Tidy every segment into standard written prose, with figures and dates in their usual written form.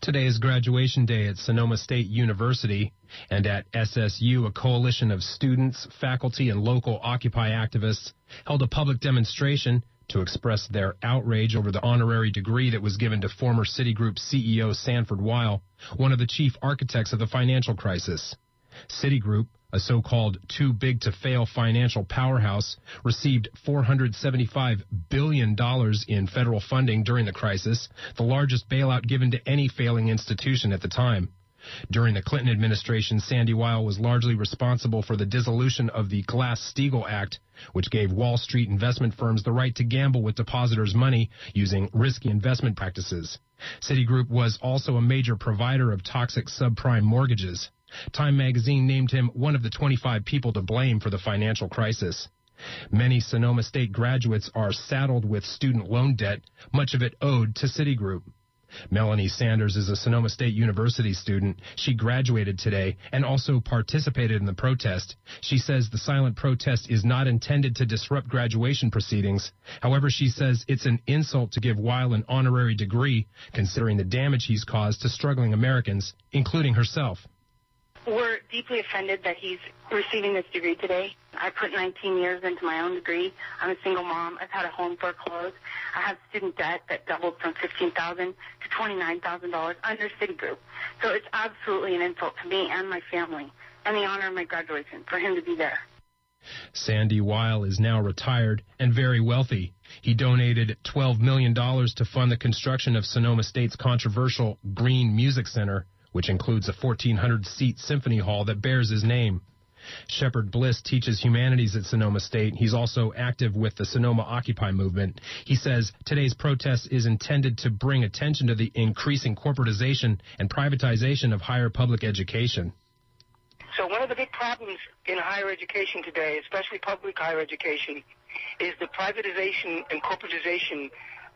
Today is graduation day at Sonoma State University, and at SSU, a coalition of students, faculty, and local Occupy activists held a public demonstration to express their outrage over the honorary degree that was given to former Citigroup CEO Sanford Weill, one of the chief architects of the financial crisis. Citigroup, a so-called too-big-to-fail financial powerhouse, received $475 billion in federal funding during the crisis, the largest bailout given to any failing institution at the time. During the Clinton administration, Sandy Weill was largely responsible for the dissolution of the Glass-Steagall Act, which gave Wall Street investment firms the right to gamble with depositors' money using risky investment practices. Citigroup was also a major provider of toxic subprime mortgages. Time magazine named him one of the 25 people to blame for the financial crisis. Many Sonoma State graduates are saddled with student loan debt, much of it owed to Citigroup. Melanie Sanders is a Sonoma State University student. She graduated today and also participated in the protest. She says the silent protest is not intended to disrupt graduation proceedings. However, she says it's an insult to give Weill an honorary degree, considering the damage he's caused to struggling Americans, including herself. We're deeply offended that he's receiving this degree today. I put 19 years into my own degree. I'm a single mom. I've had a home foreclosed. I have student debt that doubled from $15,000 to $29,000 under Citigroup. So it's absolutely an insult to me and my family and the honor of my graduation for him to be there. Sandy Weill is now retired and very wealthy. He donated $12 million to fund the construction of Sonoma State's controversial Green Music Center, which includes a 1,400-seat symphony hall that bears his name. Shepard Bliss teaches humanities at Sonoma State. He's also active with the Sonoma Occupy movement. He says today's protest is intended to bring attention to the increasing corporatization and privatization of higher public education. So one of the big problems in higher education today, especially public higher education, is the privatization and corporatization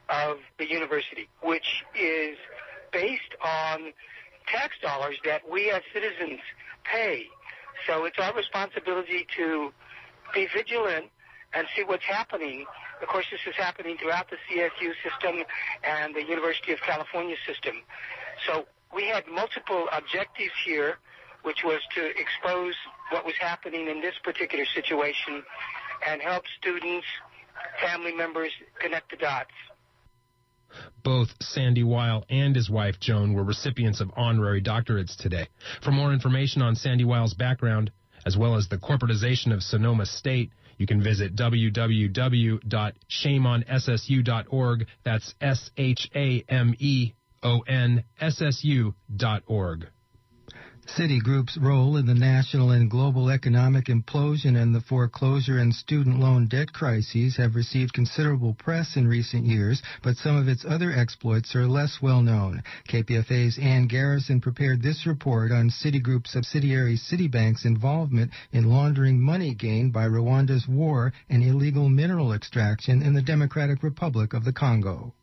of the university, which is based on tax dollars that we as citizens pay. So it's our responsibility to be vigilant and see what's happening. Of course, this is happening throughout the CSU system and the University of California system. So we had multiple objectives here, which was to expose what was happening in this particular situation and help students, family members connect the dots. Both Sandy Weill and his wife, Joan, were recipients of honorary doctorates today. For more information on Sandy Weill's background, as well as the corporatization of Sonoma State, you can visit www.shameonSSU.org. That's SHAMEONSSU.org. Citigroup's role in the national and global economic implosion and the foreclosure and student loan debt crises have received considerable press in recent years, but some of its other exploits are less well known. KPFA's Ann Garrison prepared this report on Citigroup subsidiary Citibank's involvement in laundering money gained by Rwanda's war and illegal mineral extraction in the Democratic Republic of the Congo.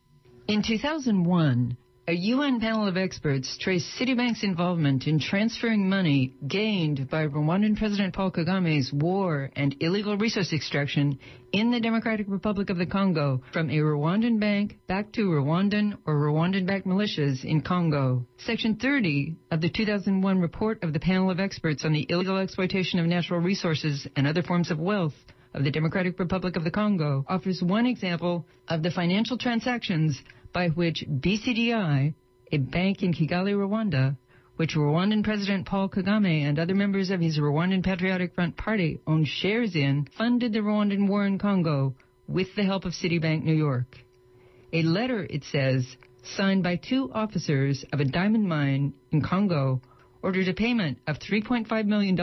In 2001, a UN panel of experts traced Citibank's involvement in transferring money gained by Rwandan President Paul Kagame's war and illegal resource extraction in the Democratic Republic of the Congo from a Rwandan bank back to Rwandan or Rwandan-backed militias in Congo. Section 30 of the 2001 report of the panel of experts on the illegal exploitation of natural resources and other forms of wealth of the Democratic Republic of the Congo offers one example of the financial transactions by which BCDI, a bank in Kigali, Rwanda, which Rwandan President Paul Kagame and other members of his Rwandan Patriotic Front Party owned shares in, funded the Rwandan war in Congo with the help of Citibank New York. A letter, it says, signed by two officers of a diamond mine in Congo ordered a payment of $3.5 million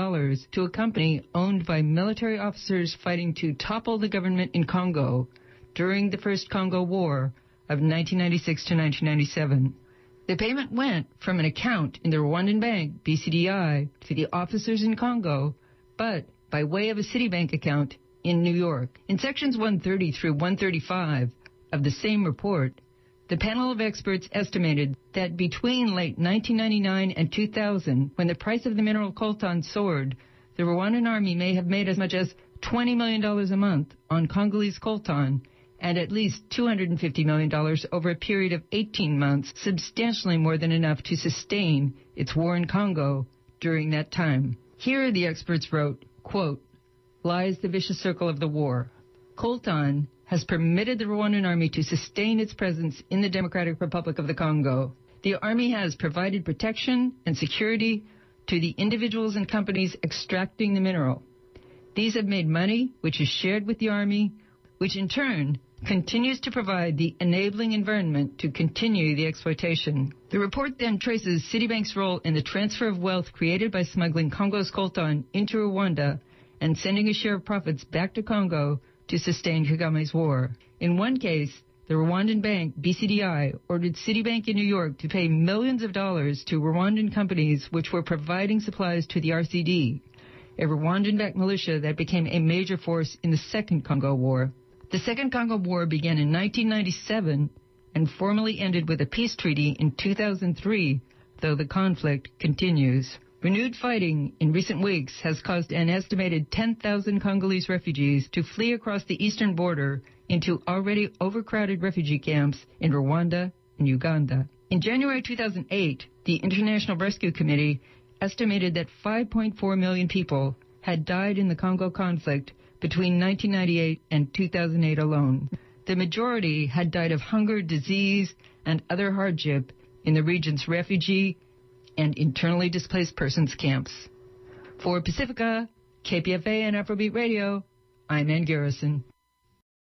to a company owned by military officers fighting to topple the government in Congo during the First Congo War of 1996 to 1997. The payment went from an account in the Rwandan bank, BCDI, to the officers in Congo, but by way of a Citibank account in New York. In sections 130 through 135 of the same report, the panel of experts estimated that between late 1999 and 2000, when the price of the mineral coltan soared, the Rwandan army may have made as much as $20 million a month on Congolese coltan and at least $250 million over a period of 18 months, substantially more than enough to sustain its war in Congo during that time. Here the experts wrote, quote, lies the vicious circle of the war. Coltan has permitted the Rwandan army to sustain its presence in the Democratic Republic of the Congo. The army has provided protection and security to the individuals and companies extracting the mineral. These have made money, which is shared with the army, which in turn continues to provide the enabling environment to continue the exploitation. The report then traces Citibank's role in the transfer of wealth created by smuggling Congo's coltan into Rwanda and sending a share of profits back to Congo to sustain Kagame's war. In one case, the Rwandan bank, BCDI, ordered Citibank in New York to pay millions of dollars to Rwandan companies which were providing supplies to the RCD, a Rwandan-backed militia that became a major force in the Second Congo War. The Second Congo War began in 1997 and formally ended with a peace treaty in 2003, though the conflict continues. Renewed fighting in recent weeks has caused an estimated 10,000 Congolese refugees to flee across the eastern border into already overcrowded refugee camps in Rwanda and Uganda. In January 2008, the International Rescue Committee estimated that 5.4 million people had died in the Congo conflict between 1998 and 2008 alone. The majority had died of hunger, disease, and other hardship in the region's refugee and internally displaced persons camps. For Pacifica, KPFA and Afrobeat Radio, I'm Ann Garrison.